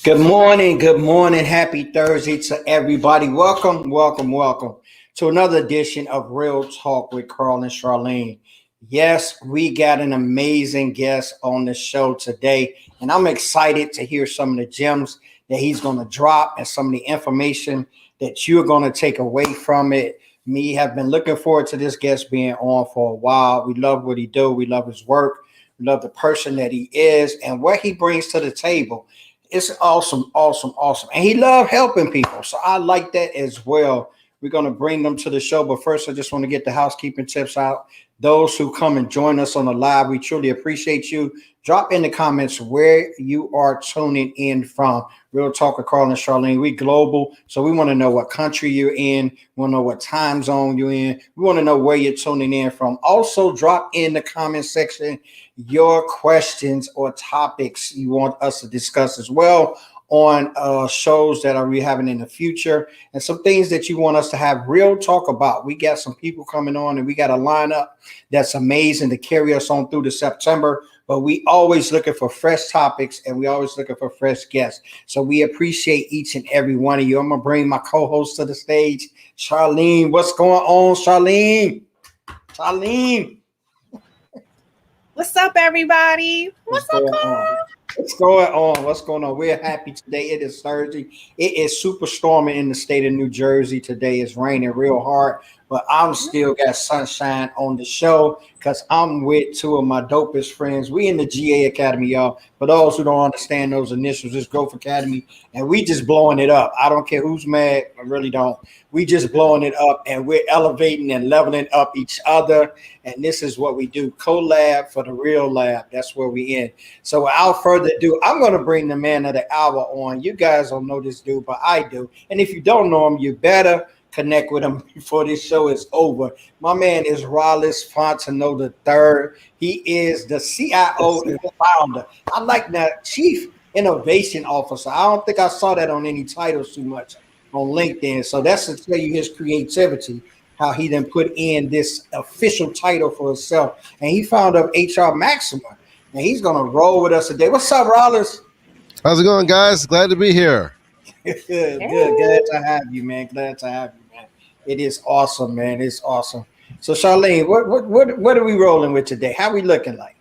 Good morning, happy Thursday to everybody. Welcome to another edition of Real Talk with Carl and Charlene. Yes, we got an amazing guest on the show today, and I'm excited to hear some of the gems that he's going to drop and some of the information that you're going to take away from it. Me have been looking forward to this guest being on for a while. We love what he do. We love his work. We love the person that he is and what he brings to the table. It's awesome. And he loved helping people. So I like that as well. We're going to bring them to the show. But first, I just want to get the housekeeping tips out. Those who come and join us on the live, we truly appreciate you. Drop in the comments where you are tuning in from. Real Talk with Carl and Charlene. We global, so we want to know what country you're in. We want to know what time zone you're in. We want to know where you're tuning in from. Also, drop in the comment section your questions or topics you want us to discuss as well on shows that are we having in the future, and some things that you want us to have real talk about. We got some people coming on, and we got a lineup that's amazing to carry us on through to September. But we always looking for fresh topics, and we always looking for fresh guests. So we appreciate each and every one of you. I'm gonna bring my co-host to the stage, Charlene. What's going on, Charlene? Charlene. What's up, everybody? What's up, Carl? What's going on? We're happy today. It is Thursday. It is super storming in the state of New Jersey today. It's raining real hard, but I'm still got sunshine on the show because I'm with two of my dopest friends. We in the GA Academy, y'all. For those who don't understand those initials, it's Growth Academy, and we just blowing it up. I don't care who's mad. I really don't. We just blowing it up, and we're elevating and leveling up each other. And this is what we do. Collab for the real lab. That's where we in. So without further ado, I'm going to bring the man of the hour on. You guys don't know this dude, but I do. And if you don't know him, you better connect with him before this show is over. My man is Rollis Fontenot III. He is the CIO and founder. I like that, Chief Innovation Officer. I don't think I saw that on any titles too much on LinkedIn. So that's to tell you his creativity, how he then put in this official title for himself. And he found up HR Maxima. And he's going to roll with us today. What's up, Rollis? How's it going, guys? Glad to be here. Good. Glad to have you, man. It is awesome, man. It's awesome. So, Charlene, what are we rolling with today? How we looking like?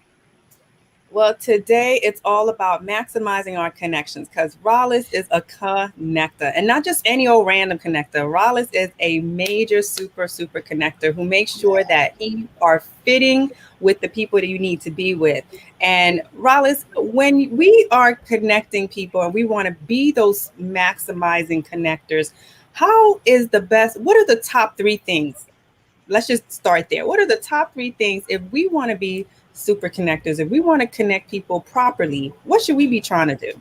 Well, today it's all about maximizing our connections because Rollis is a connector, and not just any old random connector. Rollis is a major super connector who makes sure that you are fitting with the people that you need to be with. And Rollis, when we are connecting people and we want to be those maximizing connectors, how is the best? What are the top three things? Let's just start there. What are the top three things if we want to be super connectors, if we want to connect people properly? What should we be trying to do?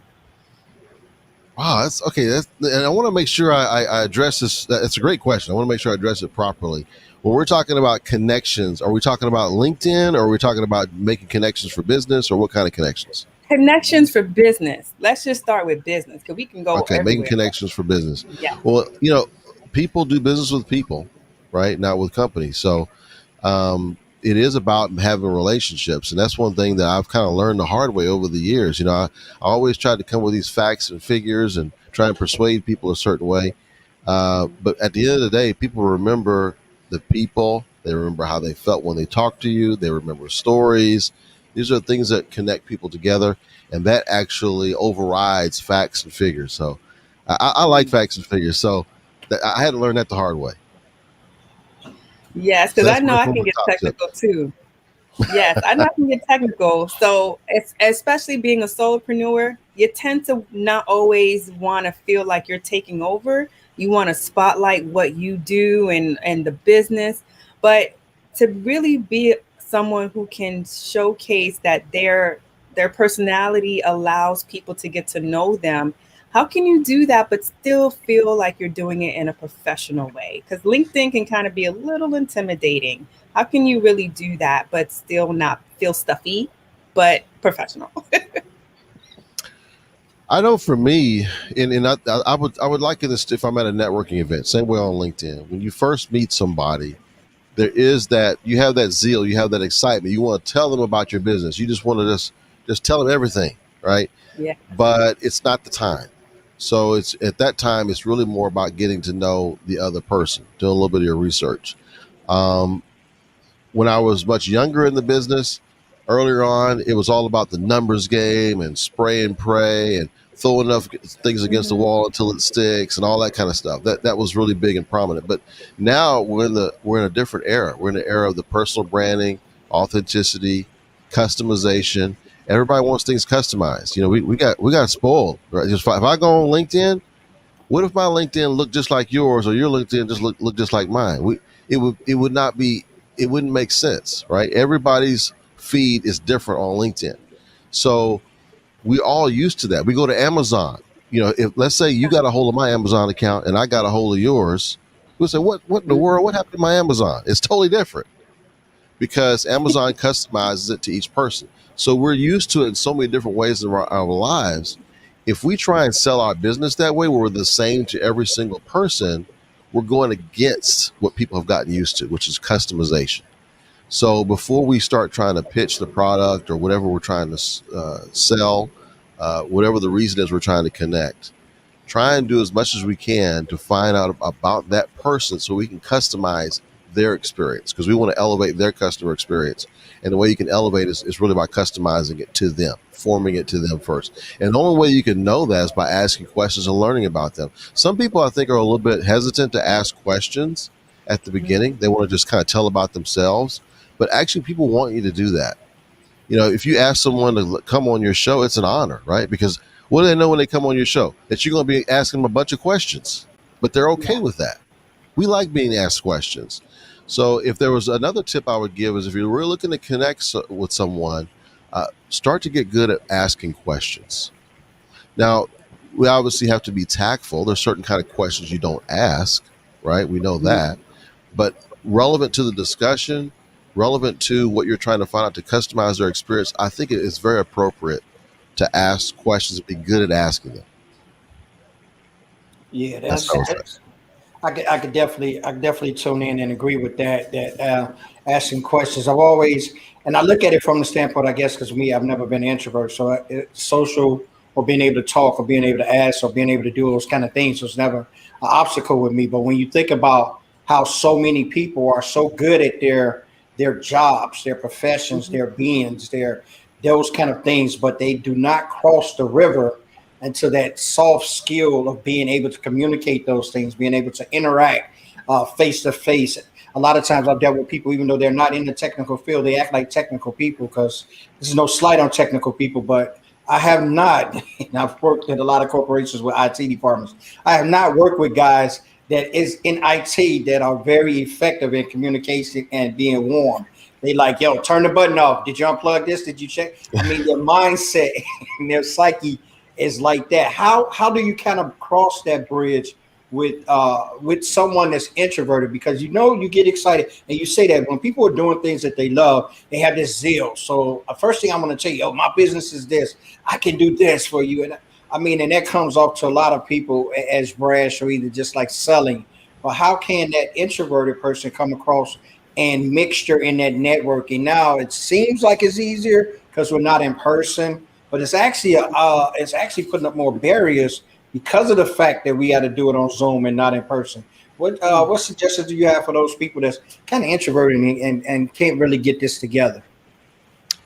Wow, that's okay. And I want to make sure I address this. That's a great question. I want to make sure I address it properly. When we're talking about connections, are we talking about LinkedIn, or are we talking about making connections for business, or what kind of connections? Connections for business. Let's just start with business because we can go everywhere. Making connections for business. Yeah. Well, people do business with people, right? Not with companies. So it is about having relationships. And that's one thing that I've kind of learned the hard way over the years. I always tried to come with these facts and figures and try and persuade people a certain way. But at the end of the day, people remember the people. They remember how they felt when they talked to you. They remember stories. These are things that connect people together, and that actually overrides facts and figures. So I like facts and figures. So I had to learn that the hard way. Yes, because I know I can get technical too. Yes, I know I can get technical. So especially being a solopreneur, you tend to not always want to feel like you're taking over. You want to spotlight what you do and the business. But to really be someone who can showcase that their personality allows people to get to know them, how can you do that but still feel like you're doing it in a professional way? Because LinkedIn can kind of be a little intimidating. How can you really do that but still not feel stuffy but professional? I know for me, and I would liken this to if I'm at a networking event, same way on LinkedIn. When you first meet somebody, there is that, you have that zeal, you have that excitement. You want to tell them about your business. You just want to just tell them everything, right? Yeah. But it's not the time. So it's at that time, it's really more about getting to know the other person, doing a little bit of your research. Um, when I was much younger in the business, earlier on, it was all about the numbers game and spray and pray and throw enough things against the wall until it sticks and all that kind of stuff. That was really big and prominent. But now we're in a different era. We're in the era of the personal branding, authenticity, customization. Everybody wants things customized. You know, we got spoiled. Right? Just if I go on LinkedIn, what if my LinkedIn looked just like yours, or your LinkedIn just look just like mine? It would not be, it wouldn't make sense, right? Everybody's feed is different on LinkedIn, so we all used to that. We go to Amazon. You know, if let's say you got a hold of my Amazon account and I got a hold of yours, we'll say, what in the world? What happened to my Amazon? It's totally different because Amazon customizes it to each person. So we're used to it in so many different ways in our lives. If we try and sell our business that way, where we're the same to every single person, we're going against what people have gotten used to, which is customization. So before we start trying to pitch the product or whatever we're trying to sell, whatever the reason is we're trying to connect, try and do as much as we can to find out about that person so we can customize their experience, because we want to elevate their customer experience. And the way you can elevate is really by customizing it to them, forming it to them first. And the only way you can know that is by asking questions and learning about them. Some people, I think, are a little bit hesitant to ask questions at the beginning. They want to just kind of tell about themselves. But actually, people want you to do that. You know, if you ask someone to come on your show, it's an honor, right? Because what do they know when they come on your show? That you're going to be asking them a bunch of questions, but they're okay with that. We like being asked questions. So if there was another tip I would give is, if you're really looking to connect with someone, start to get good at asking questions. Now, we obviously have to be tactful. There's certain kind of questions you don't ask, right? We know that. But relevant to the discussion, relevant to what you're trying to find out to customize their experience, I think it is very appropriate to ask questions and be good at asking them. Yeah, That's how I could definitely tune in and agree with that. Asking questions, I've always, and I look at it from the standpoint, I guess, because me, I've never been an introvert, so social or being able to talk or being able to ask or being able to do those kind of things was never an obstacle with me. But when you think about how so many people are so good at their jobs, their professions, their beings, their those kind of things, but they do not cross the river into that soft skill of being able to communicate those things, being able to interact face to face. A lot of times I've dealt with people, even though they're not in the technical field, they act like technical people, because this is no slight on technical people, but I have not, and I've worked at a lot of corporations with IT departments. I have not worked with guys that is in IT that are very effective in communication and being warm. They like, yo, turn the button off. Did you unplug this? Did you check? I mean, their mindset and their psyche is like that. How do you kind of cross that bridge with someone that's introverted? Because you get excited, and you say that when people are doing things that they love, they have this zeal. So first thing I'm going to tell you, my business is this. I can do this for you, and I mean, and that comes off to a lot of people as brash or either just like selling. But how can that introverted person come across and mixture in that networking? Now it seems like it's easier because we're not in person, but it's actually putting up more barriers because of the fact that we got to do it on Zoom and not in person. What suggestions do you have for those people that's kind of introverted and can't really get this together?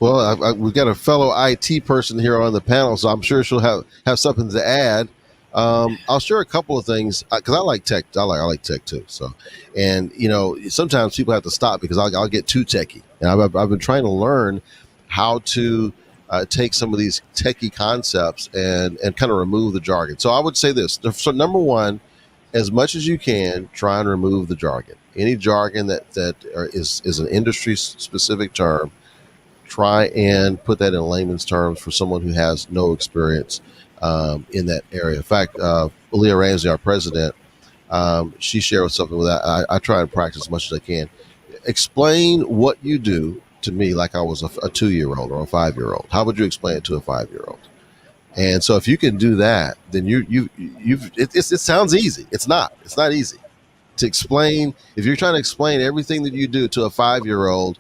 Well, we've got a fellow IT person here on the panel, so I'm sure she'll have something to add. I'll share a couple of things because I like tech. I like tech too. So, and sometimes people have to stop because I'll get too techie, and I've been trying to learn how to take some of these techie concepts and kind of remove the jargon. So I would say this. So number one, as much as you can, try and remove the jargon. Any jargon that is an industry specific term, try and put that in layman's terms for someone who has no experience in that area. In fact, Leah Ramsey, our president, she shared something with that. I try and practice as much as I can. Explain what you do to me like I was a 2-year-old or a 5-year-old. How would you explain it to a 5-year-old? And so if you can do that, then it sounds easy. It's not easy to explain. If you're trying to explain everything that you do to a 5-year-old,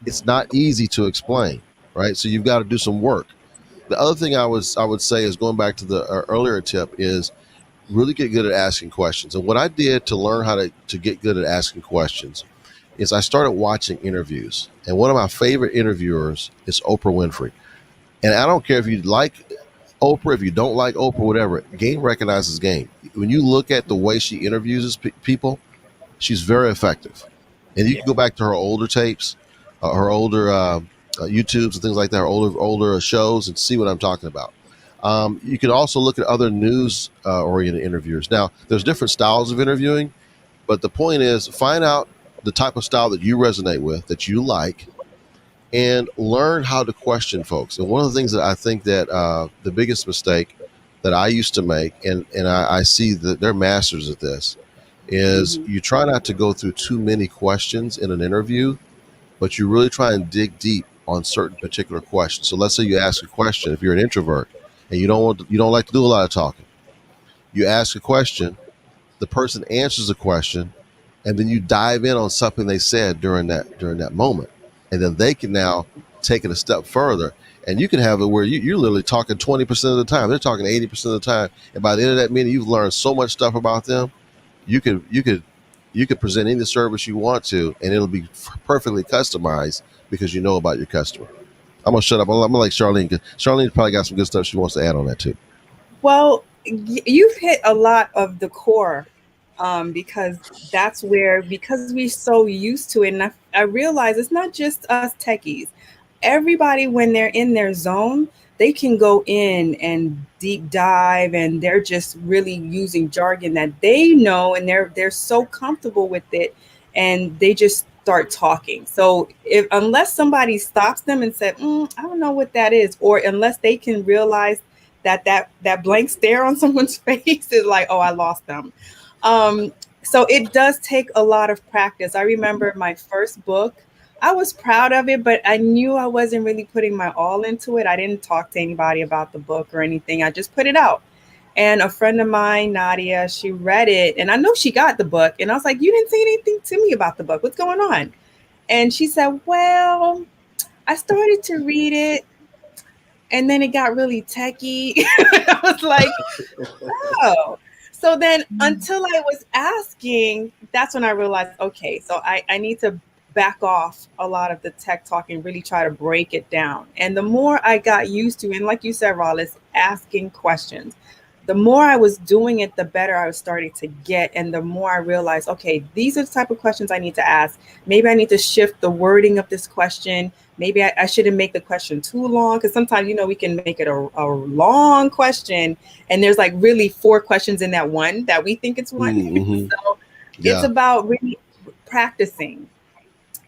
it's not easy to explain, right? So you've got to do some work. The other thing I would say is, going back to the earlier tip, is really get good at asking questions. And what I did to learn how to get good at asking questions is I started watching interviews. And one of my favorite interviewers is Oprah Winfrey. And I don't care if you like Oprah, if you don't like Oprah, whatever, game recognizes game. When you look at the way she interviews people, she's very effective. And you Yeah. can go back to her older tapes, her older YouTubes and things like that, her older shows, and see what I'm talking about. You can also look at other news oriented interviewers. Now, there's different styles of interviewing, but the point is find out the type of style that you resonate with, that you like, and learn how to question folks. And one of the things that I think that the biggest mistake that I used to make, and I see that they're masters at this, is Mhm. you try not to go through too many questions in an interview, but you really try and dig deep on certain particular questions. So let's say you ask a question, if you're an introvert and you don't like to do a lot of talking, you ask a question, the person answers the question, and then you dive in on something they said during that moment, and then they can now take it a step further. And you can have it where you're literally talking 20% of the time, they're talking 80% of the time, and by the end of that meeting, you've learned so much stuff about them. You could present any service you want to, and it'll be perfectly customized because you know about your customer. I'm gonna shut up. I'm gonna let Charlene, 'cause Charlene probably got some good stuff she wants to add on that too. Well, you've hit a lot of the core, because that's where, because we're so used to it. And I realize it's not just us techies. Everybody, when they're in their zone, they can go in and deep dive, and they're just really using jargon that they know, and they're so comfortable with it, and they just start talking. So if, unless somebody stops them and said, I don't know what that is, or unless they can realize that blank stare on someone's face is like, oh, I lost them. Um, so it does take a lot of practice. I remember my first book. I was proud of it, but I knew I wasn't really putting my all into it. I didn't talk to anybody about the book or anything. I just put it out. And a friend of mine, Nadia, she read it, and I know she got the book. And I was like, "You didn't say anything to me about the book. What's going on?" And she said, "Well, I started to read it, and then it got really techy." I was like, oh. So then until I was asking, that's when I realized, okay, so I need to back off a lot of the tech talk and really try to break it down. And the more I got used to, and like you said, Rollis, asking questions, the more I was doing it, the better I was starting to get. And the more I realized, okay, these are the type of questions I need to ask. Maybe I need to shift the wording of this question. Maybe I shouldn't make the question too long, because sometimes, we can make it a long question, and there's like really four questions in that one that we think it's one. Mm-hmm. So it's Yeah. about really practicing,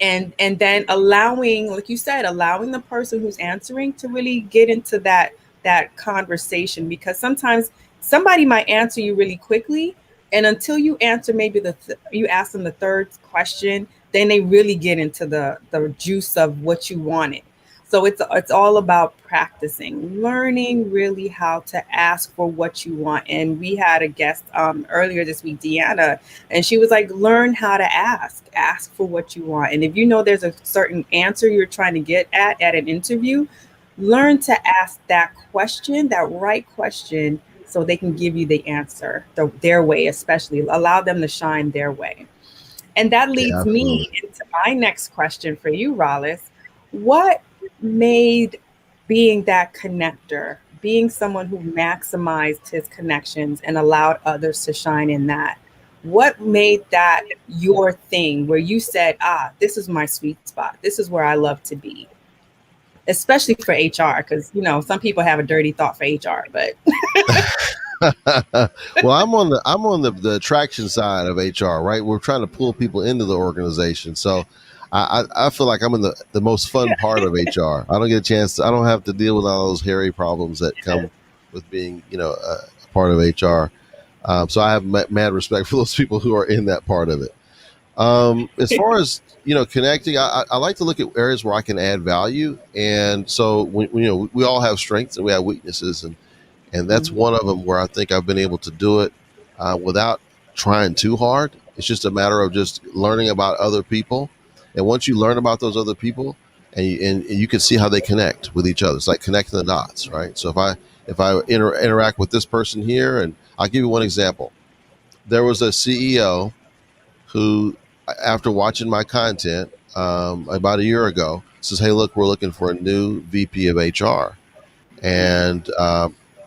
and then allowing, like you said, allowing the person who's answering to really get into that conversation, because sometimes somebody might answer you really quickly, and until you answer maybe you ask them the third question, then they really get into the juice of what you wanted. So it's all about practicing, learning really how to ask for what you want. And we had a guest earlier this week, Deanna, and she was like, learn how to ask for what you want. And if you know there's a certain answer you're trying to get at an interview, learn to ask that question, that right question, so they can give you the answer their way, especially allow them to shine their way. And that Yeah, leads me absolutely. into my next question for you, Rollis. What made being that connector, being someone who maximized his connections and allowed others to shine in that, what made that your thing where you said, this is my sweet spot? This is where I love to be, especially for HR, because, some people have a dirty thought for HR, but Well, I'm on the attraction side of HR, right? We're trying to pull people into the organization. So I feel like I'm in the most fun part of HR. I don't get a chance I don't have to deal with all those hairy problems that come with being, a part of HR. So I have mad respect for those people who are in that part of it. As far as connecting, I like to look at areas where I can add value, and so we all have strengths and we have weaknesses, and that's Mhm. one of them where I think I've been able to do it without trying too hard. It's just a matter of just learning about other people, and once you learn about those other people, and you can see how they connect with each other. It's like connecting the dots, right? So if I interact with this person here, and I'll give you one example. There was a CEO who, after watching my content about a year ago, says, "Hey, look, we're looking for a new VP of HR, and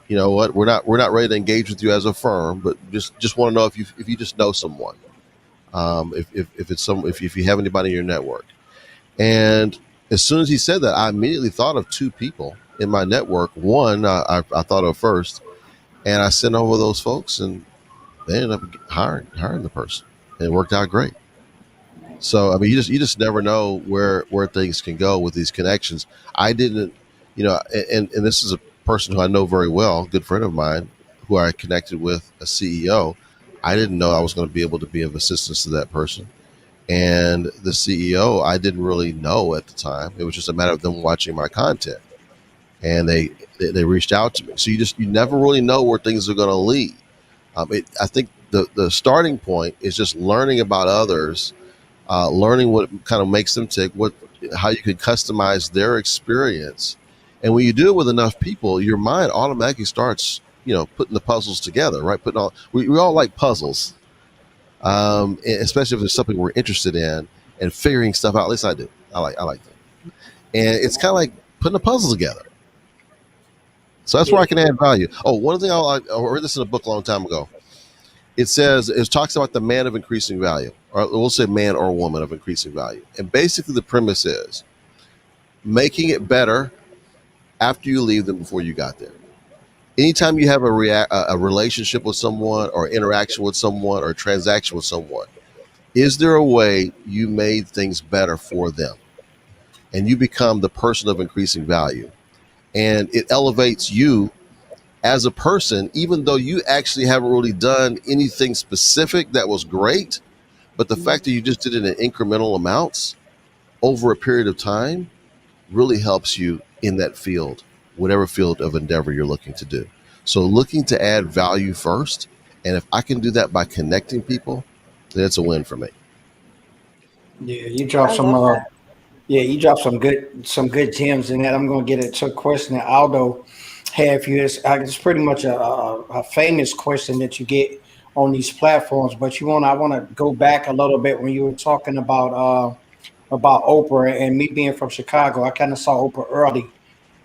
you know what? We're not ready to engage with you as a firm, but just want to know if you just know someone, if it's some if you have anybody in your network." And as soon as he said that, I immediately thought of two people in my network. One I thought of first, and I sent over those folks, and they ended up hiring the person. And it worked out great. So I mean, you just never know where things can go with these connections. I didn't, and this is a person who I know very well, good friend of mine, who I connected with, a CEO. I didn't know I was going to be able to be of assistance to that person. And the CEO, I didn't really know at the time. It was just a matter of them watching my content, and they reached out to me. So you never really know where things are going to lead. I think the starting point is just learning about others, learning what kind of makes them tick, how you can customize their experience. And when you do it with enough people, your mind automatically starts, putting the puzzles together, right? We all like puzzles, especially if there's something we're interested in and figuring stuff out. At least I do. I like that. And it's kind of like putting a puzzle together. So that's where I can add value. Oh, one thing I read this in a book a long time ago. It talks about the man of increasing value, or we'll say man or woman of increasing value. And basically the premise is making it better after you leave than before you got there. Anytime you have a relationship with someone, or interaction with someone, or transaction with someone, is there a way you made things better for them? And you become the person of increasing value. And it elevates you as a person, even though you actually haven't really done anything specific that was great. But the fact that you just did it in incremental amounts over a period of time really helps you in that field, whatever field of endeavor you're looking to do. So looking to add value first. And if I can do that by connecting people, then it's a win for me. Yeah, you dropped I some. love that. Yeah, you dropped some good gems in that. I'm going to get to a question that Aldo had for you. It's pretty much a famous question that you get on these platforms. But I want to go back a little bit when you were talking about Oprah and me being from Chicago. I kind of saw Oprah early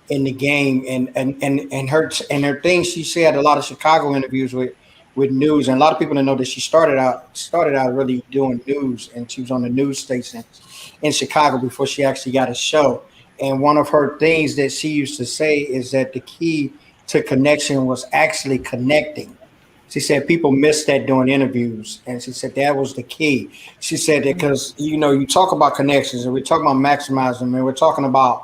in the game, and her things she said a lot of Chicago interviews with news, and a lot of people didn't know that she started out really doing news, and she was on the news stations in Chicago before she actually got a show. And one of her things that she used to say is that the key to connection was actually connecting. She said people miss that during interviews, and she said that was the key. She said that because you talk about connections, and we're talking about maximizing them, and we're talking about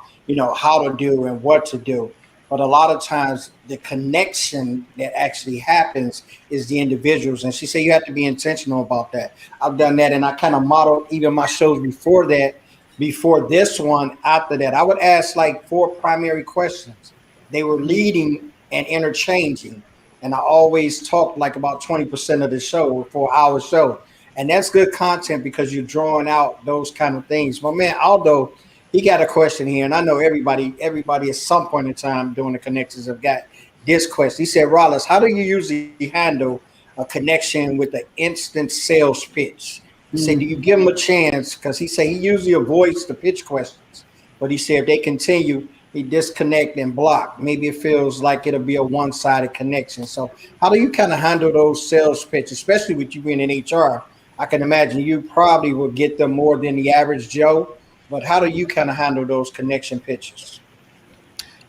how to do and what to do. But a lot of times, the connection that actually happens is the individuals. And she said you have to be intentional about that. I've done that, and I kind of modeled even my shows before that, before this one, after that. I would ask like four primary questions. They were leading and interchanging, and I always talked like about 20% of the show for an hour show. And that's good content because you're drawing out those kind of things. My man Aldo, he got a question here, and I know everybody at some point in time doing the connections have got this question. He said, Rollis, how do you usually handle a connection with an instant sales pitch? He said, do you give them a chance? Because he said he usually avoids the pitch questions. But he said if they continue, he disconnect and block. Maybe it feels like it'll be a one-sided connection. So how do you kind of handle those sales pitches, especially with you being in HR? I can imagine you probably will get them more than the average Joe. But how do you kind of handle those connection pitches?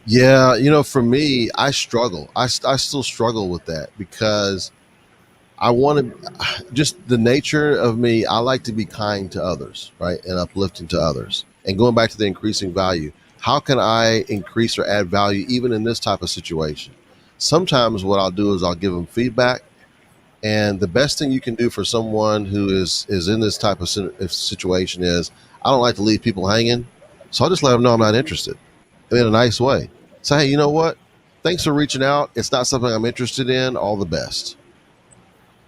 Yeah, for me, I struggle. I still struggle with that because I want to, just the nature of me, I like to be kind to others, right? And uplifting to others. And going back to the increasing value, how can I increase or add value even in this type of situation? Sometimes what I'll do is I'll give them feedback. And the best thing you can do for someone who is in this type of situation is, I don't like to leave people hanging. So I'll just let them know I'm not interested in a nice way. Say, hey, you know what? Thanks for reaching out. It's not something I'm interested in. All the best.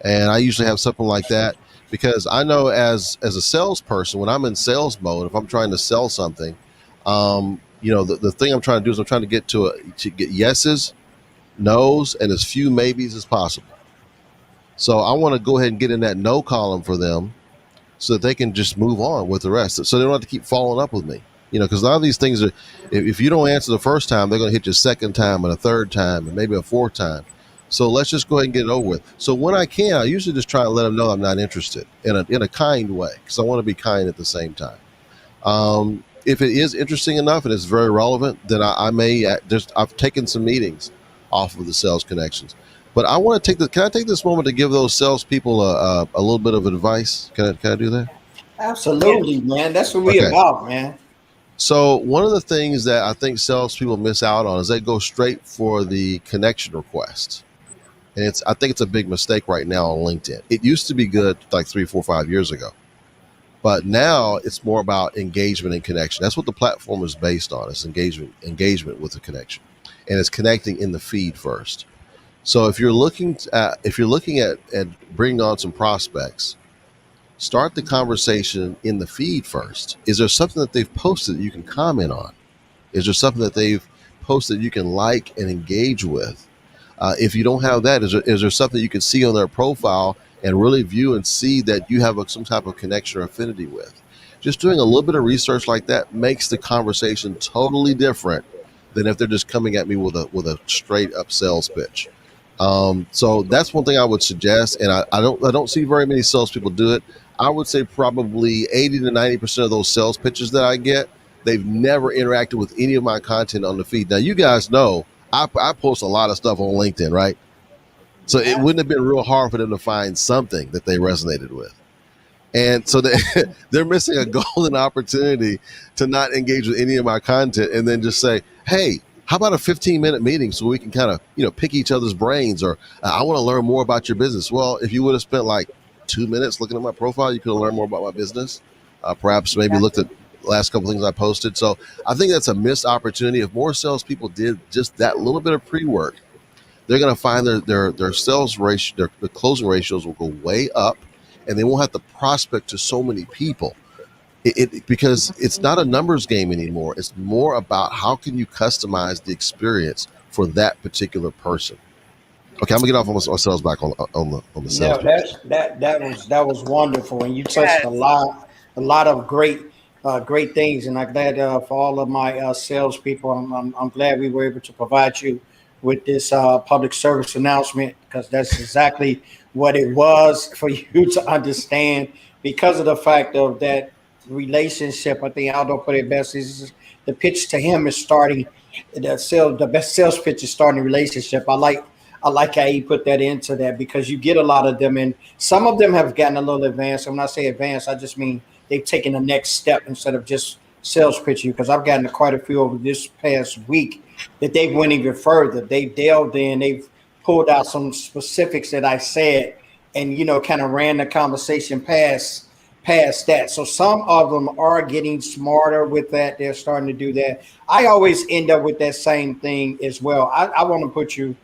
And I usually have something like that because I know as a salesperson, when I'm in sales mode, if I'm trying to sell something, the thing I'm trying to do is I'm trying to get to get yeses, nos, and as few maybes as possible. So I want to go ahead and get in that no column for them so that they can just move on with the rest. So they don't have to keep following up with me. Because a lot of these things are, if you don't answer the first time, they're going to hit you a second time and a third time and maybe a fourth time. So let's just go ahead and get it over with. So when I can, I usually just try to let them know I'm not interested in a kind way, because I want to be kind at the same time. If it is interesting enough and it's very relevant, then I may I've taken some meetings off of the sales connections. But I want to can I take this moment to give those salespeople a little bit of advice? Can I do that? Absolutely, man. That's what we Okay. about, man. So one of the things that I think salespeople miss out on is they go straight for the connection request. And I think it's a big mistake right now on LinkedIn. It used to be good like 3, 4, 5 years ago. But now it's more about engagement and connection. That's what the platform is based on. It's engagement with the connection. And it's connecting in the feed first. So if you're looking at bringing on some prospects, start the conversation in the feed first. Is there something that they've posted that you can comment on? Is there something that they've posted you can like and engage with? If you don't have that, is there something you can see on their profile and really view and see that you have some type of connection or affinity with? Just doing a little bit of research like that makes the conversation totally different than if they're just coming at me with a straight up sales pitch. So that's one thing I would suggest, and I don't see very many salespeople do it. I would say probably 80 to 90% of those sales pitches that I get, they've never interacted with any of my content on the feed. Now, you guys know I post a lot of stuff on LinkedIn, right? So it wouldn't have been real hard for them to find something that they resonated with. And so they're missing a golden opportunity to not engage with any of my content and then just say, hey, how about a 15-minute meeting so we can kind of, pick each other's brains, or I want to learn more about your business. Well, if you would have spent like 2 minutes looking at my profile, you could have learned more about my business. Perhaps maybe looked at the last couple of things I posted. So I think that's a missed opportunity. If more salespeople did just that little bit of pre-work, they're going to find their sales ratio, their closing ratios will go way up, and they won't have to prospect to so many people. Because it's not a numbers game anymore. It's more about how can you customize the experience for that particular person. Okay, I'm gonna get off on sales back on the sales. That was wonderful, and you touched a lot of great things, and I'm glad for all of my salespeople. I'm glad we were able to provide you with this public service announcement, because that's exactly what it was for you to understand, because of the fact of that relationship. I think Aldo put it best. Is the pitch to him is starting the best sales pitch is starting a relationship. I like how he put that into that, because you get a lot of them, and some of them have gotten a little advanced. When I say advanced, I just mean they've taken the next step instead of just sales pitching, because I've gotten quite a few over this past week that they've went even further. They delved in, they've pulled out some specifics that I said, and kind of ran the conversation past that. So some of them are getting smarter with that. They're starting to do that. I always end up with that same thing as well. I want to put you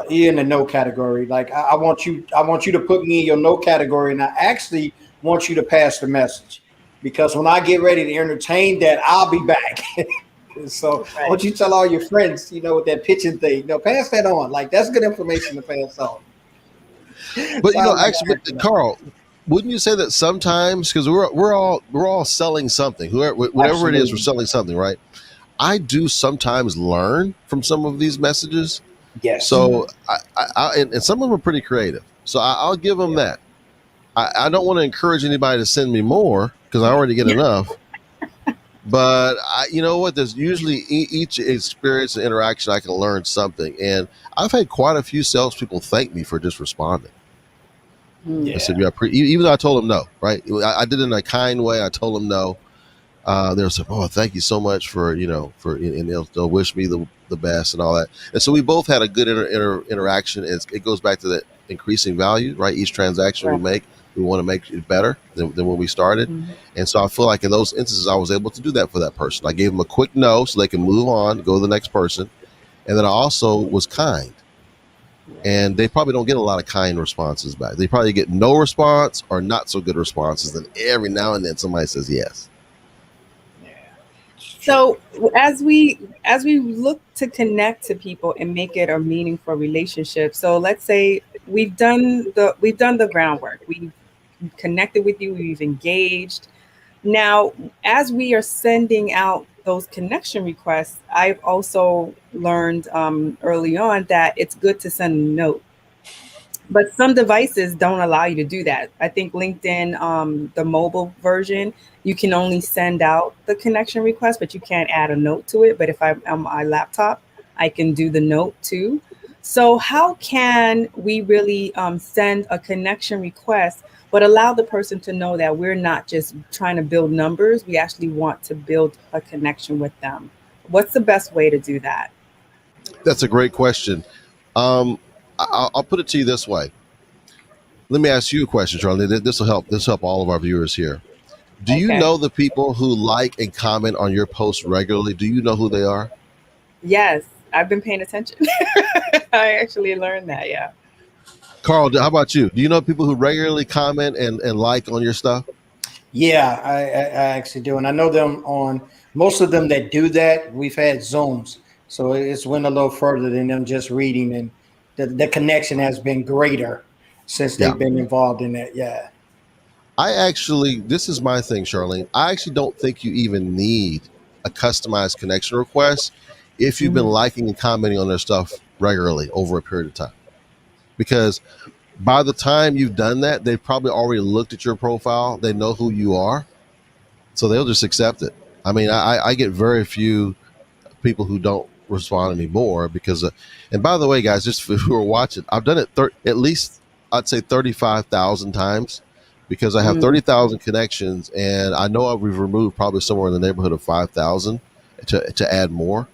in the no category. Like I want you to put me in your no category, and I actually want you to pass the message, because when I get ready to entertain that, I'll be back. So I want you to tell all your friends, with that pitching thing, pass that on. Like, that's good information to pass on. But but Carl, wouldn't you say that sometimes, because we're all selling something, whatever it is, we're selling something, right? I do sometimes learn from some of these messages. Yes. So and some of them are pretty creative. So I'll give them that. I don't want to encourage anybody to send me more, because I already get enough. But you know what? There's usually each experience and interaction I can learn something, and I've had quite a few salespeople thank me for just responding. Yeah. I said, even though I told them no, right? I did it in a kind way. I told them no. They were saying, "Oh, thank you so much for and they'll wish me the best and all that." And so we both had a good interaction. It goes back to that increasing value, right? Each transaction we make, we want to make it better than when we started. Mm-hmm. And so I feel like in those instances, I was able to do that for that person. I gave them a quick no so they can move on, go to the next person. And then I also was kind. And they probably don't get a lot of kind responses back. They probably get no response or not so good responses. And every now and then somebody says yes. So as we look to connect to people and make it a meaningful relationship, so let's say we've done the groundwork. We've connected with you. We've engaged. Now, as we are sending out those connection requests, I've also learned early on that it's good to send a note, but some devices don't allow you to do that. I think LinkedIn, the mobile version, you can only send out the connection request, but you can't add a note to it. But if I'm on my laptop, I can do the note too. So how can we really send a connection request, but allow the person to know that we're not just trying to build numbers, we actually want to build a connection with them? What's the best way to do that? That's a great question. I'll put it to you this way. Let me ask you a question, Charlie. This will help. This will help all of our viewers here. Do you Okay. know the people who like and comment on your posts regularly? Do you know who they are? Yes, I've been paying attention. I actually learned that. Yeah. Carl, how about you? Do you know people who regularly comment and like on your stuff? Yeah, I actually do, and I know them on most of them that do that. We've had Zooms, so it's went a little further than them just reading, and the connection has been greater since Yeah. they've been involved in that. Yeah. This is my thing, Charlene. I actually don't think you even need a customized connection request if you've been Mhm. liking and commenting on their stuff regularly over a period of time. Because by the time you've done that, they've probably already looked at your profile. They know who you are. So they'll just accept it. I mean, I get very few people who don't respond anymore because, and by the way, guys, just who are watching, I've done it at least, I'd say 35,000 times because I have Mm. 30,000 connections and I know we've removed probably somewhere in the neighborhood of 5,000 to add more.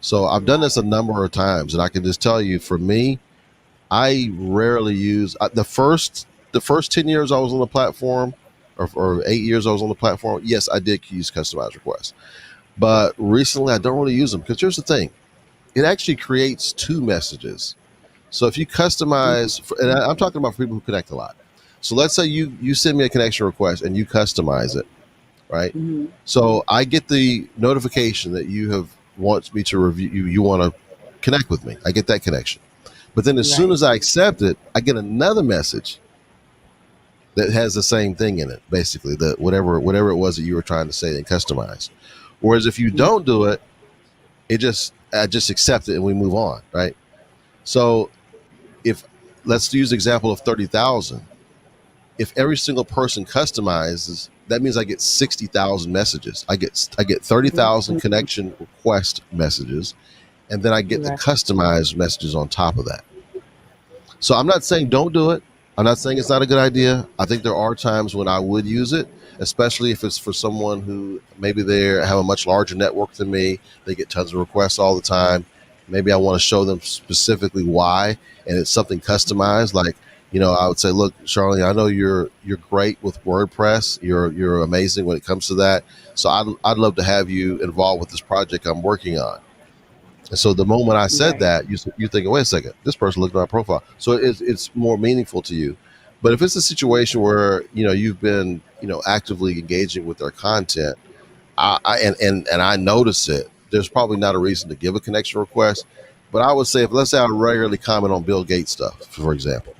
So I've done this a number of times and I can just tell you for me, I rarely use the first 10 years I was on the platform or 8 years I was on the platform. Yes, I did use customized requests, but recently I don't really use them because here's the thing: it actually creates two messages. So if you customize, and I'm talking about for people who connect a lot. So let's say you send me a connection request and you customize it, right? Mhm. So I get the notification that you have wants me to review you want to connect with me. I get that connection. But then as soon Right. as I accept it, I get another message that has the same thing in it, basically, the whatever it was that you were trying to say and customize. Whereas if you Mm. don't do it, I just accept it and we move on, right? So if let's use the example of 30,000, if every single person customizes, that means I get 60,000 messages. I get 30,000 Mhm. connection request messages, and then I get the Right. customized messages on top of that. So I'm not saying don't do it. I'm not saying it's not a good idea. I think there are times when I would use it, especially if it's for someone who maybe they have a much larger network than me. They get tons of requests all the time. Maybe I want to show them specifically why, and it's something customized. Like, I would say, look, Charlie, I know you're great with WordPress. You're amazing when it comes to that. So I'd love to have you involved with this project I'm working on. And so the moment I said Right. that, you're thinking, wait a second, this person looked at my profile. So it's more meaningful to you. But if it's a situation where, you've been, actively engaging with their content, and I notice it, there's probably not a reason to give a connection request. But I would say if let's say I regularly comment on Bill Gates stuff, for example,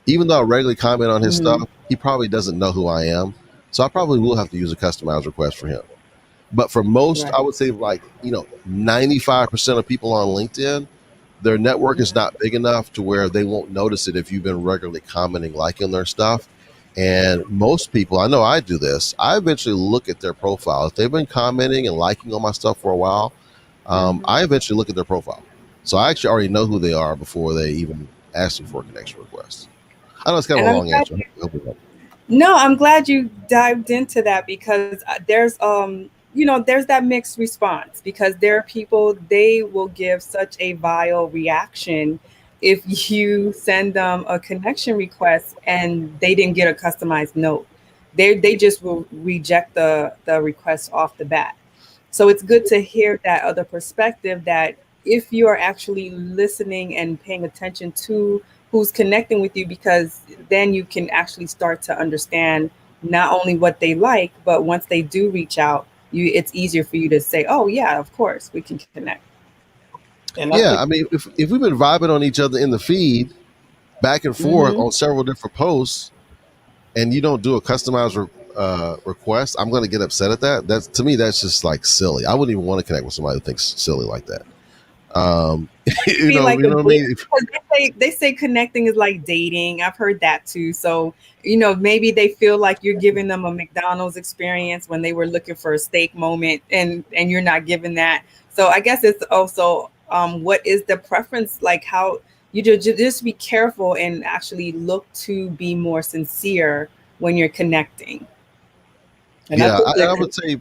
even though I regularly comment on his Mhm. stuff, he probably doesn't know who I am. So I probably will have to use a customized request for him. But for most, I Right. would say 95% of people on LinkedIn, their network is not big enough to where they won't notice it if you've been regularly commenting, liking their stuff. And most people, I know I do this, I eventually look at their profile. If they've been commenting and liking on my stuff for a while, Mhm. I eventually look at their profile. So I actually already know who they are before they even ask me for a connection request. I know it's kind of And a I'm long glad answer. I hope it helps. No, I'm glad you dived into that because there's that mixed response because there are people they will give such a vile reaction if you send them a connection request and they didn't get a customized note. They just will reject the request off the bat. So it's good to hear that other perspective that if you're actually listening and paying attention to who's connecting with you, because then you can actually start to understand not only what they like, but once they do reach out, it's easier for you to say, "Oh yeah, of course, we can connect." And I Yeah, think I mean, if we've been vibing on each other in the feed, back and forth Mm-hmm. on several different posts, and you don't do a customized request, I'm going to get upset at that. That's, to me, that's just like silly. I wouldn't even want to connect with somebody who thinks silly like that. Be like You a know what I date, mean? because they say connecting is like dating. I've heard that too. So maybe they feel like you're giving them a McDonald's experience when they were looking for a steak moment, and you're not giving that. So I guess it's also what is the preference, like how you just be careful and actually look to be more sincere when you're connecting. And I Yeah, think I that would say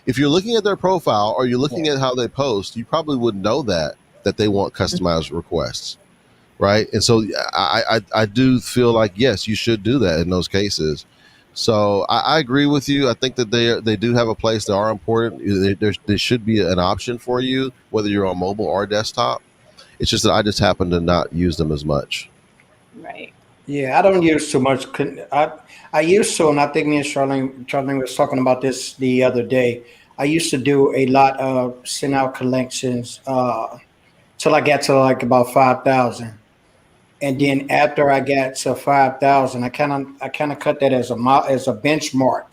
if you're looking at their profile or you're looking yeah. at how they post, you probably would know that they want customized requests, right? And so I do feel like, yes, you should do that in those cases. So I agree with you. I think that they do have a place. They are important. There should be an option for you, whether you're on mobile or desktop. It's just that I just happen to not use them as much. Right. Yeah, I don't use too much. I used to, and I think me and Charlene was talking about this the other day. I used to do a lot of send out collections till I got to like about 5,000, and then after I got to 5,000, I kind of cut that as as a benchmark,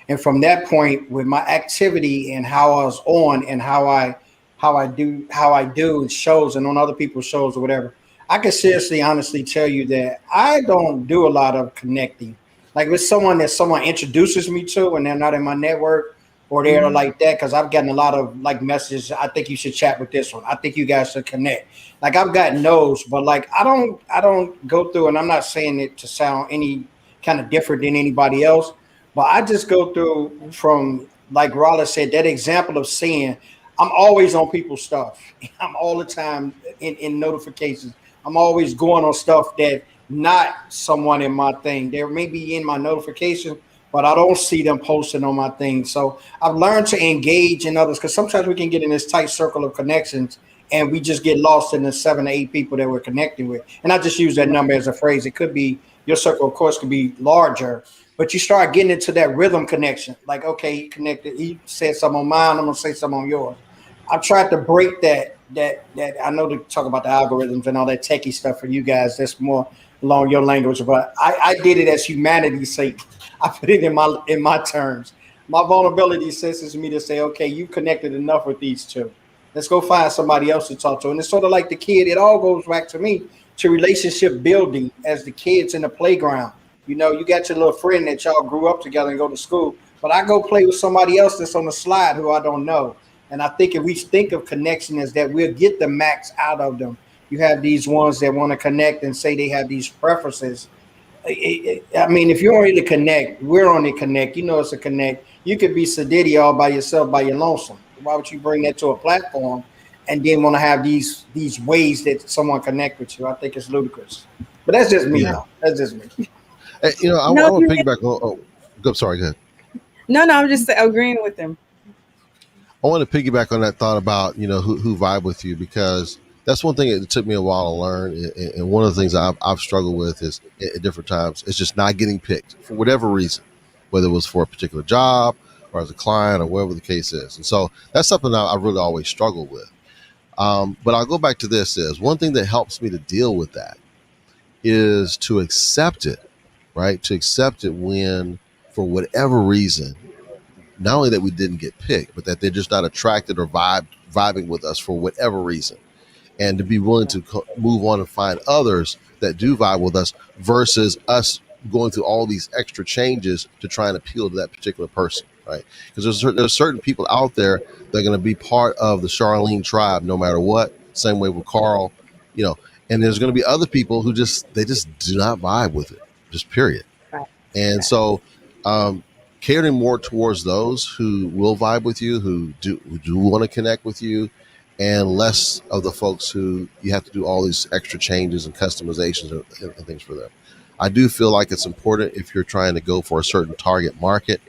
and from that point, with my activity and how I was on and how I do shows and on other people's shows or whatever, I can seriously, honestly tell you that I don't do a lot of connecting. Like with someone that someone introduces me to and they're not in my network or they're Mhm. like that, because I've gotten a lot of like messages. I think you should chat with this one. I think you guys should connect. Like I've gotten those, but like I don't go through, and I'm not saying it to sound any kind of different than anybody else, but I just go through from, like Rollis said, that example of seeing I'm always on people's stuff. I'm all the time in notifications. I'm always going on stuff that not someone in my thing. They may be in my notification, but I don't see them posting on my thing. So I've learned to engage in others, because sometimes we can get in this tight circle of connections and we just get lost in the 7 to 8 people that we're connecting with. And I just use that number as a phrase. It could be your circle, of course, could be larger, but you start getting into that rhythm connection. Like, okay, he connected. He said something on mine. I'm gonna say something on yours. I've tried to break that. I know to talk about the algorithms and all that techie stuff for you guys. That's more along your language, but I did it as humanity's sake. I put it in my terms. My vulnerability senses me to say, okay, you connected enough with these two. Let's go find somebody else to talk to. And it's sort of like the kid. It all goes back to me to relationship building as the kids in the playground. You got your little friend that y'all grew up together and go to school, but I go play with somebody else that's on the slide who I don't know. And I think if we think of connection as that, we'll get the max out of them. You have these ones that want to connect and say they have these preferences. I mean, if you're only to connect, we're only connect. It's a connect. You could be sedity all by yourself, by your lonesome. Why would you bring that to a platform and then want to have these ways that someone connect with you? I think it's ludicrous. But that's just me, Yeah. though. That's just me. Hey, I No, want to piggyback. Sorry, go ahead. no, I'm just agreeing with them. I want to piggyback on that thought about who vibe with you, because that's one thing that took me a while to learn, and one of the things I've struggled with is at different times is just not getting picked for whatever reason, whether it was for a particular job or as a client or whatever the case is. And so that's something I really always struggled with. But I'll go back to this: is one thing that helps me to deal with that is to accept it, right? To accept it when, for whatever reason, not only that we didn't get picked, but that they're just not attracted or vibing with us for whatever reason, and to be willing to move on and find others that do vibe with us versus us going through all these extra changes to try and appeal to that particular person, right? Because there's certain people out there that are going to be part of the Charlene tribe no matter what. Same way with Carl, you know. And there's going to be other people who they just do not vibe with it, just period. Right. And Right. so, um, catering more towards those who will vibe with you, who do want to connect with you, and less of the folks who you have to do all these extra changes and customizations and things for them. I do feel like it's important if you're trying to go for a certain target market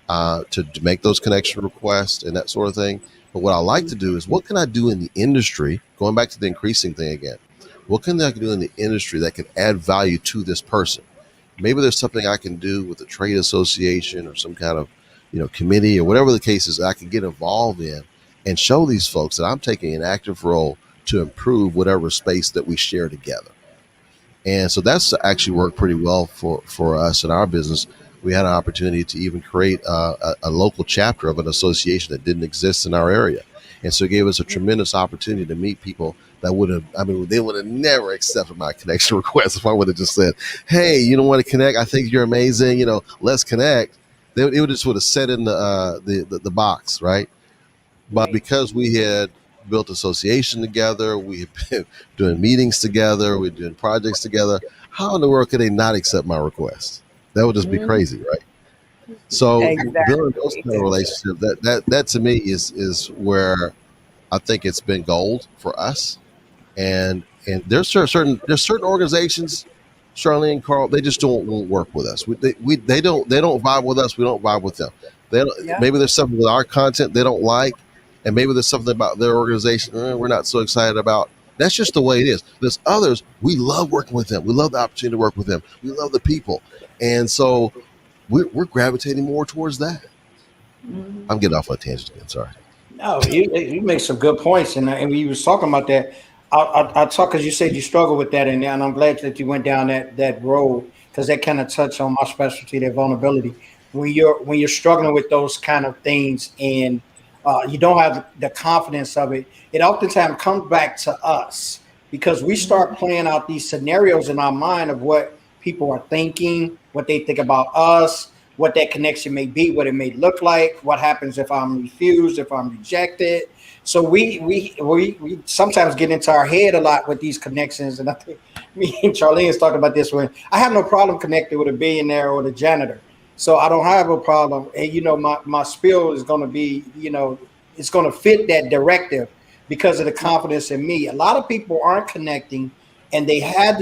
to make those connection requests and that sort of thing. But what I like to do is, what can I do in the industry? Going back to the increasing thing again, what can I do in the industry that can add value to this person? Maybe there's something I can do with a trade association or some kind of committee or whatever the case is that I can get involved in and show these folks that I'm taking an active role to improve whatever space that we share together. And so that's actually worked pretty well for us in our business. We had an opportunity to even create a local chapter of an association that didn't exist in our area. And so it gave us a tremendous opportunity to meet people that would have, I mean, they would have never accepted my connection request if I would have just said, hey, you don't want to connect? I think you're amazing. Let's connect. It would just would have set in the box, right? But because we had built association together, we had been doing meetings together, we're doing projects together. How in the world could they not accept my request? That would just be crazy, right? So building those kind of relationships, that to me is where I think it's been gold for us. And there's certain organizations, Charlene and Carl, they just won't work with us. They don't vibe with us. We don't vibe with them. Maybe there's something with our content they don't like, and maybe there's something about their organization we're not so excited about. That's just the way it is. There's others, we love working with them. We love the opportunity to work with them. We love the people. And so we're gravitating more towards that. I'm getting off on a tangent again. Sorry. No, you make some good points, and when you was talking about that, I talk because you said you struggle with that, and I'm glad that you went down that road because that kind of touched on my specialty, that vulnerability. When you're struggling with those kind of things, and you don't have the confidence of it, it oftentimes comes back to us because we start playing out these scenarios in our mind of what people are thinking, what they think about us, what that connection may be, what it may look like, what happens if I'm refused, if I'm rejected. So we sometimes get into our head a lot with these connections. And I think me and Charlene's talked about this one. I have no problem connecting with a billionaire or the janitor. So I don't have a problem. And, my spiel is going to be, it's going to fit that directive because of the confidence in me. A lot of people aren't connecting, and they have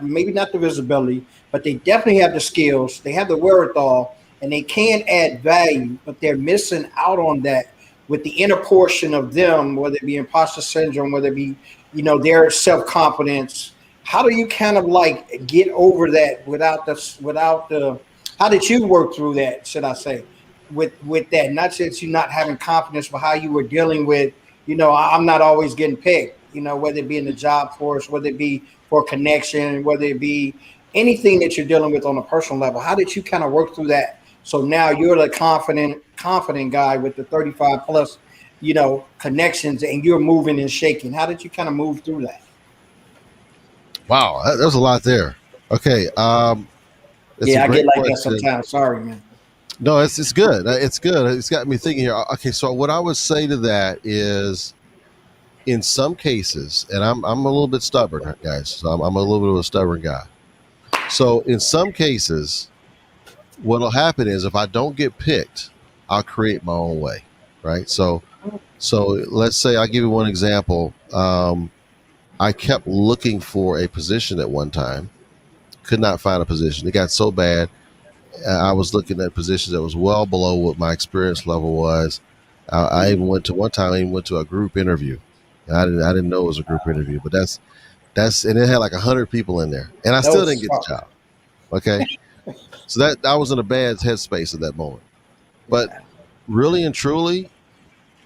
maybe not the visibility, but they definitely have the skills. They have the wherewithal, and they can add value, but they're missing out on that with the inner portion of them, whether it be imposter syndrome, whether it be, their self-confidence. How do you kind of like get over that without the, how did you work through that, should I say, with that? Not just you not having confidence, but how you were dealing with, I'm not always getting picked, whether it be in the job force, whether it be for connection, whether it be anything that you're dealing with on a personal level. How did you kind of work through that? So now you're the confident guy with the 35 plus, connections, and you're moving and shaking. How did you kind of move through that? Wow, there's a lot there. Okay. I get like question. That sometimes. Sorry, man. No, it's good. It's good. It's got me thinking here. Okay, so what I would say to that is, in some cases, and I'm a little bit stubborn, guys. So I'm a little bit of a stubborn guy. So in some cases, what'll happen is if I don't get picked, I'll create my own way, right? So let's say I'll give you one example. I kept looking for a position at one time, could not find a position. It got so bad. I was looking at positions that was well below what my experience level was. I even went to a group interview. I didn't know it was a group interview, but that's and it had like 100 people in there, and I still didn't get the job. Okay, so that I was in a bad headspace at that moment. But really and truly,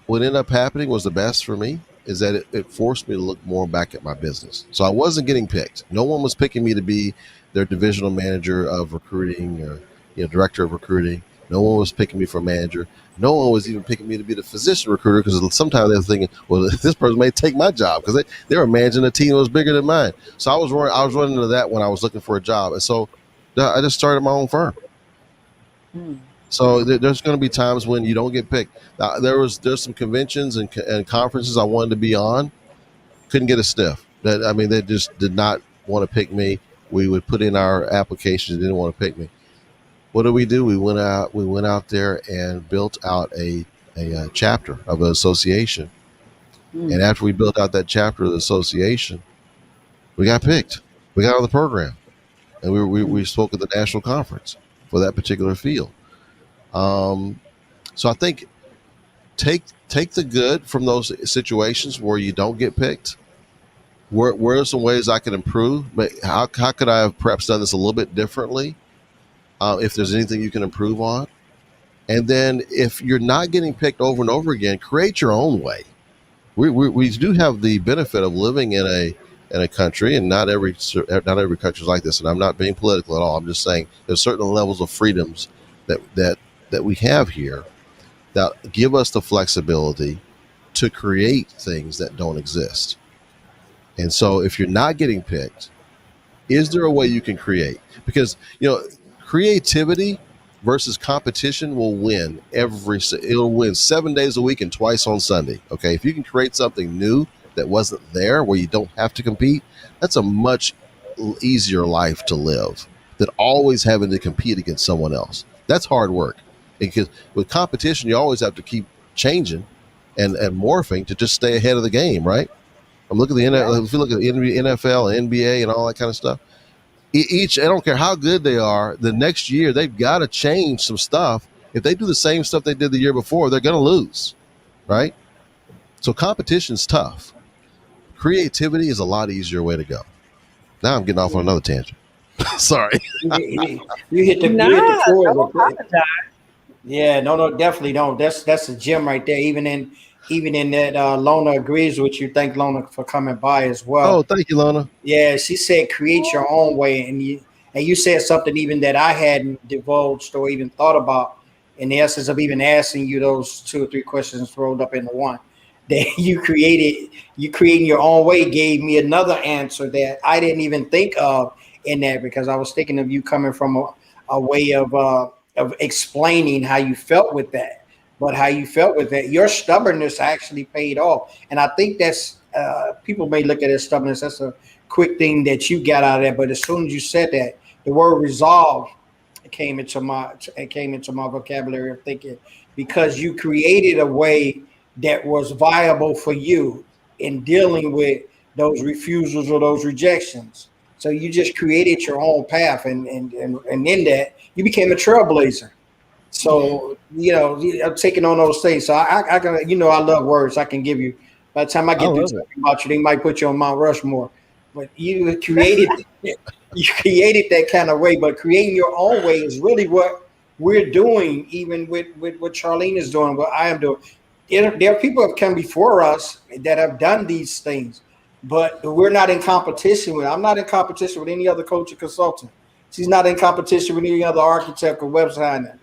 what ended up happening was the best for me is that it forced me to look more back at my business. So I wasn't getting picked. No one was picking me to be their divisional manager of recruiting or director of recruiting. No one was picking me for manager. No one was even picking me to be the physician recruiter because sometimes they were thinking, well, this person may take my job because they were managing a team that was bigger than mine. So I was running into that when I was looking for a job. And so I just started my own firm. So there's going to be times when you don't get picked. There's some conventions and conferences I wanted to be on. Couldn't get a sniff. They just did not want to pick me. We would put in our applications. They didn't want to pick me. What did we do? We went out there and built out a chapter of an association. And after we built out that chapter of the association, we got picked. We got on the program, and we spoke at the national conference for that particular field. So I think take the good from those situations where you don't get picked. Where are some ways I can improve? But how could I have perhaps done this a little bit differently? If there's anything you can improve on. And then if you're not getting picked over and over again, create your own way. We do have the benefit of living in in a country, and not every country is like this. And I'm not being political at all. I'm just saying there's certain levels of freedoms that we have here that give us the flexibility to create things that don't exist. And so if you're not getting picked, is there a way you can create? Because, creativity versus competition will win it'll win 7 days a week and twice on Sunday. Okay. If you can create something new that wasn't there where you don't have to compete, that's a much easier life to live than always having to compete against someone else. That's hard work. Because with competition, you always have to keep changing and morphing to just stay ahead of the game, right? I'm looking at if you look at the NFL and NBA and all that kind of stuff, I don't care how good they are, the next year they've got to change some stuff. If they do the same stuff they did the year before, they're going to lose, right? So competition's tough. Creativity is a lot easier way to go. Now I'm getting off on another tangent. Sorry. You hit the don't Yeah, no, definitely don't. That's a gem right there. Even in that, Lona agrees with you. Thank Lona for coming by as well. Oh, thank you, Lona. Yeah, she said create your own way, and you said something even that I hadn't divulged or even thought about. In the essence of even asking you those 2 or 3 questions rolled up into one, that you creating your own way gave me another answer that I didn't even think of in that, because I was thinking of you coming from a way of explaining how you felt with that. But how you felt with that, your stubbornness actually paid off. And I think that's, people may look at it as stubbornness. That's a quick thing that you got out of that. But as soon as you said that, the word resolve came into my vocabulary of thinking, because you created a way that was viable for you in dealing with those refusals or those rejections. So you just created your own path, and in that you became a trailblazer. So, I'm taking on those things. So I can, I love words. I can give you, by the time I get through talking about you, they might put you on Mount Rushmore. But you created that kind of way. But creating your own way is really what we're doing, even with what Charlene is doing, what I am doing. There are people who have come before us that have done these things, but we're not in competition with. I'm not in competition with any other coach or consultant. She's not in competition with any other architect or web designer.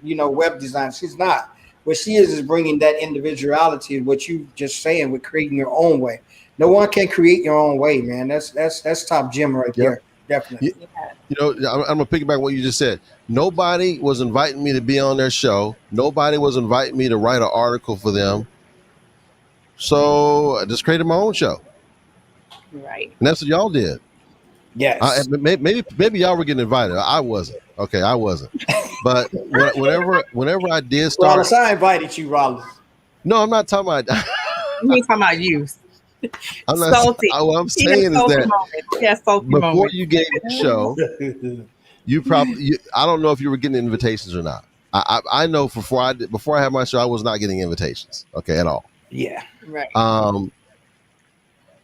She's not. What she is bringing that individuality, what you just saying, with creating your own way. No one can create your own way, man. That's top gem right there. Definitely. I'm gonna piggyback what you just said. Nobody was inviting me to be on their show. Nobody was inviting me to write an article for them. So I just created my own show. Right. And that's what y'all did. Yes. Maybe y'all were getting invited. I wasn't. Okay, I wasn't. But whenever I did start, Rollis, I invited you, Rollis. No, I'm not talking about. You ain't talking about you. I'm not. Salty. What I'm saying is that before moment. you gave the show, you probably. I don't know if you were getting invitations or not. I know before I had my show, I was not getting invitations. Okay, at all. Yeah. Right.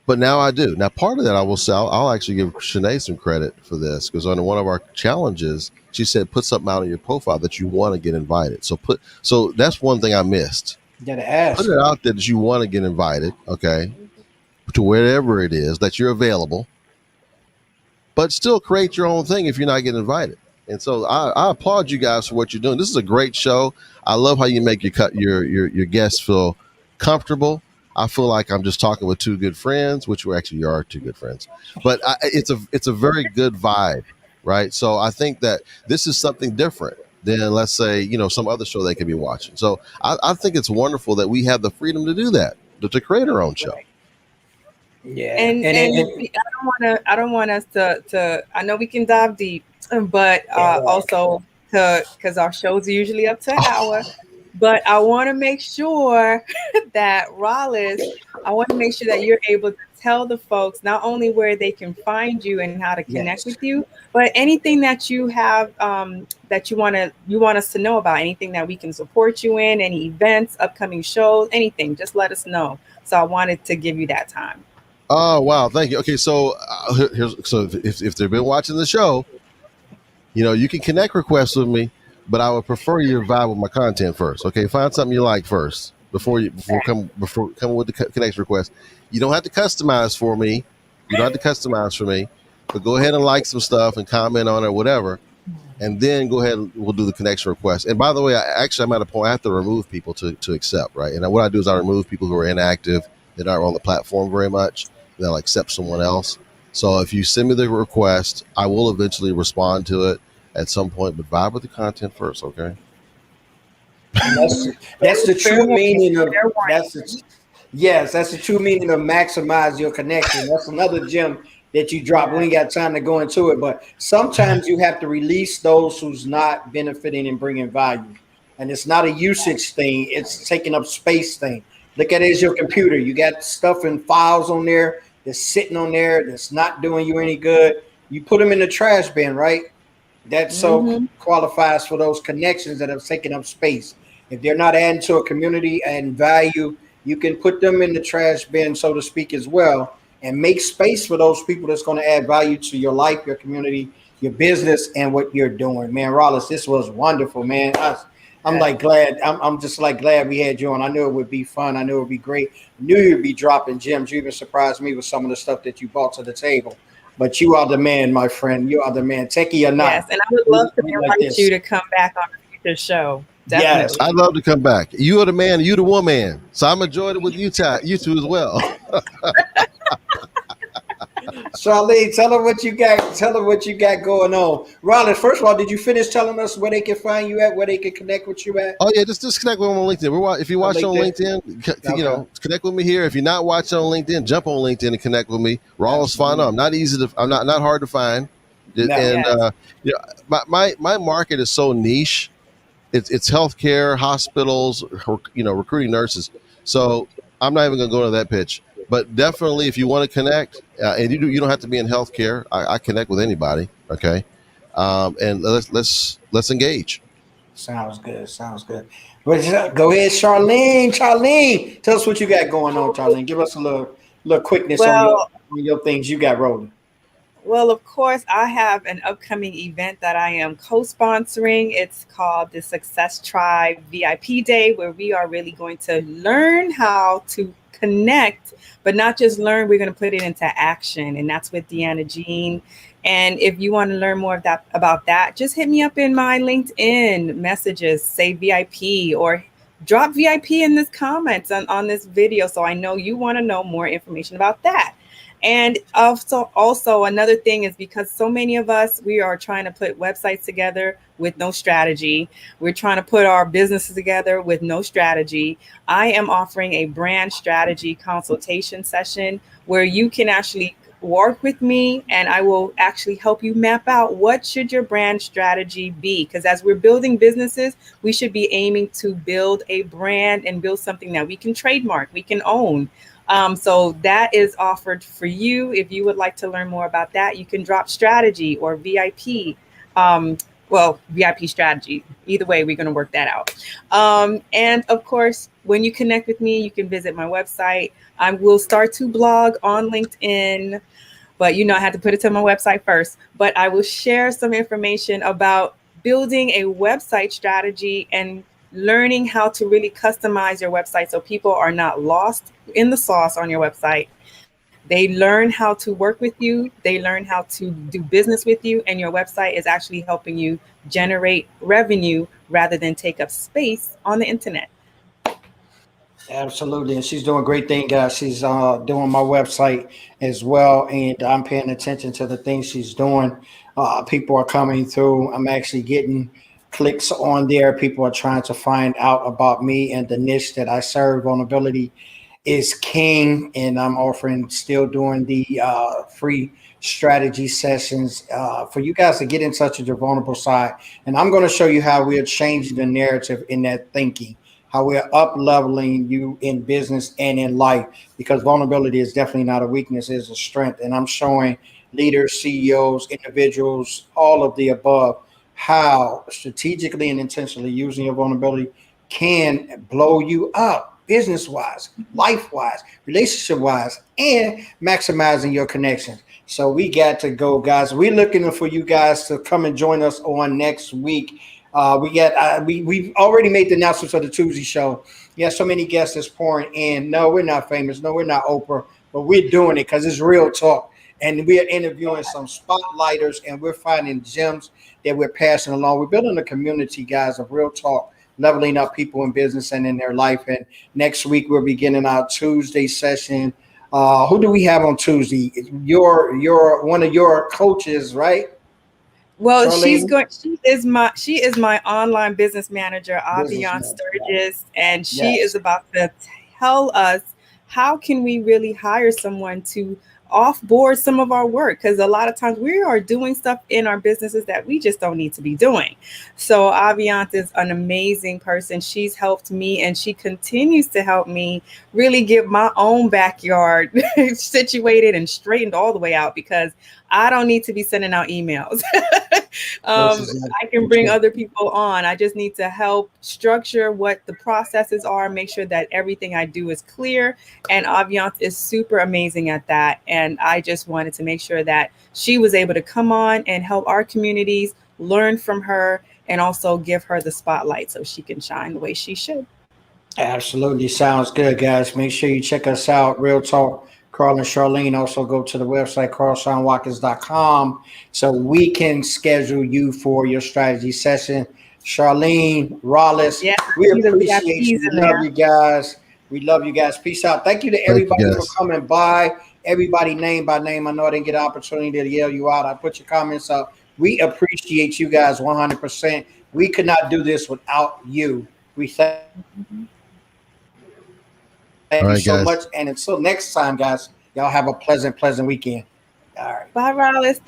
But now I do. Now, part of that I will say, I'll actually give Shanae some credit for this, because on one of our challenges, she said, put something out on your profile that you want to get invited. So that's one thing I missed. You gotta ask. Put it out there that you want to get invited, okay, to wherever it is that you're available, but still create your own thing if you're not getting invited. And so I applaud you guys for what you're doing. This is a great show. I love how you make your guests feel comfortable. I feel like I'm just talking with 2 good friends, which we actually are 2 good friends. But it's a very good vibe, right? So I think that this is something different than, let's say, some other show they could be watching. So I think it's wonderful that we have the freedom to do that, to create our own show. Yeah, and I don't want us to. I know we can dive deep, but also because our shows are usually up to an hour. But I want to make sure that Rollis, I want to make sure that you're able to tell the folks not only where they can find you and how to connect with you, but anything that you have that you want us to know about, anything that we can support you in, any events, upcoming shows, anything. Just let us know. So I wanted to give you that time. Oh, wow. Thank you. Okay. So if they've been watching the show, you can connect requests with me. But I would prefer you vibe with my content first. Okay, find something you like first before coming with the connection request. You don't have to customize for me. You don't have to customize for me, but go ahead and like some stuff and comment on it, whatever. And then go ahead and we'll do the connection request. And by the way, I'm at a point I have to remove people to accept, right? And what I do is I remove people who are inactive, that aren't on the platform very much, and I'll accept someone else. So if you send me the request, I will eventually respond to it at some point, but vibe with the content first, okay? And that's the Fair true warning, meaning of fair warning. that's the, yes, that's the true meaning of maximize your connection. That's another gem that you drop. We ain't got time to go into it, but sometimes you have to release those who's not benefiting and bringing value. And it's not a usage thing; it's taking up space thing. Look at it as your computer. You got stuff and files on there that's sitting on there that's not doing you any good. You put them in the trash bin, right? That so Mm-hmm. qualifies for those connections that have taken up space. If they're not adding to a community and value, you can put them in the trash bin, so to speak, as well, and make space for those people that's going to add value to your life, your community, your business, and what you're doing. Man, Rollis, this was wonderful, man. I'm like glad. I'm just like glad we had you on. I knew it would be fun. I knew it would be great. I knew you'd be dropping gems. You even surprised me with some of the stuff that you brought to the table. But you are the man, my friend. You are the man, techie or Yes, not. and I would love to Like invite this. you to come back on a future show. Yes. Definitely. I'd love to come back. You are the man, you the woman. So I'm enjoying it with you, you two as well. Charlene, tell them what you got. Tell them what you got going on. Rollins, first of all, did you finish telling us where they can find you at, where they can connect with you at? Oh yeah, just connect with me on LinkedIn. If you On watch on LinkedIn? LinkedIn, Okay. connect with me here. If you're not watching on LinkedIn, jump on LinkedIn and connect with me. Rollis Fontenot. I'm not hard to find, No. and Yes. my market is so niche. It's healthcare, hospitals, recruiting nurses. So I'm not even going to go into that pitch. But definitely, if you want to connect, and you don't have to be in healthcare. I connect with anybody. Okay, and let's engage. Sounds good. Sounds good. But go ahead, Charlene. Charlene, tell us what you got going on, Charlene. Give us a little quickness on Well, your things you got rolling. Well, of course, I have an upcoming event that I am co sponsoring. It's called the Success Tribe VIP Day, where we are really going to learn how to connect, but not just learn, we're going to put it into action. And that's with Deanna Jean. And if you want to learn more of that about that, just hit me up in my LinkedIn messages, say VIP, or drop VIP in this comments on this video. So I know you want to know more information about that. And also another thing is because so many of us, we are trying to put websites together with no strategy. We're trying to put our businesses together with no strategy. I am offering a brand strategy consultation session where you can actually work with me and I will actually help you map out what should your brand strategy be. Because as we're building businesses, we should be aiming to build a brand and build something that we can trademark, we can own. So that is offered for you. If you would like to learn more about that, you can drop strategy or VIP. VIP strategy. Either way, we're going to work that out. And of course, when you connect with me, you can visit my website. I will start to blog on LinkedIn, but I had to put it to my website first. But I will share some information about building a website strategy and learning how to really customize your website so people are not lost in the sauce on your website. They learn how to work with you, they learn how to do business with you, and your website is actually helping you generate revenue rather than take up space on the internet. Absolutely, and she's doing a great thing, guys. She's doing my website as well, and I'm paying attention to the things she's doing. People are coming through. I'm actually getting clicks on there. People are trying to find out about me and the niche that I serve. Vulnerability is king, and I'm offering still doing the free strategy sessions for you guys to get in touch with your vulnerable side. And I'm going to show you how we're changing the narrative in that thinking, how we're up leveling you in business and in life, because vulnerability is definitely not a weakness, it's a strength. And I'm showing leaders, CEOs, individuals, all of the above, how strategically and intentionally using your vulnerability can blow you up business wise, life wise, relationship wise, and maximizing your connections. So we got to go, guys. We're looking for you guys to come and join us on next week. We've already made the announcements of the Tuesday show. Yeah, so many guests that's pouring in. No, we're not famous. No, we're not Oprah, but we're doing it because it's real talk. and we are interviewing some spotlighters, and we're finding gems that we're passing along. We're building a community, guys, of real talk, leveling up people in business and in their life. And next week we're beginning our Tuesday session. Who do we have on Tuesday? Your one of your coaches, right? Well, Charlene, she is my online business manager, business Avian manager. Sturgis, and she is Yes. about to tell us how can we really hire someone to offboard some of our work, because a lot of times we are doing stuff in our businesses that we just don't need to be doing. So Aviant is an amazing person. She's helped me and she continues to help me really get my own backyard situated and straightened all the way out, because I don't need to be sending out emails. That's exactly I can bring true. other people on. I just need to help structure what the processes are, make sure that everything I do is clear. And Aviance is super amazing at that. And I just wanted to make sure that she was able to come on and help our communities, learn from her, and also give her the spotlight so she can shine the way she should. Absolutely. Sounds good, guys. Make sure you check us out. Real Talk, Carl and Charlene. Also go to the website, carlsonwatkins.com, so we can schedule you for your strategy session. Charlene, Rollis, Yeah, we see the appreciate you. VIPs We in love there. you guys. We love you guys. Peace out. Thank you to Thank you, everybody for guys. coming by. Everybody name by name. I know I didn't get an opportunity to yell you out. I put your comments up. We appreciate you guys 100%. We could not do this without you. We thank you so much. And until next time, guys, y'all All have right, a guys. pleasant weekend. All right. Bye, Rollis. Thank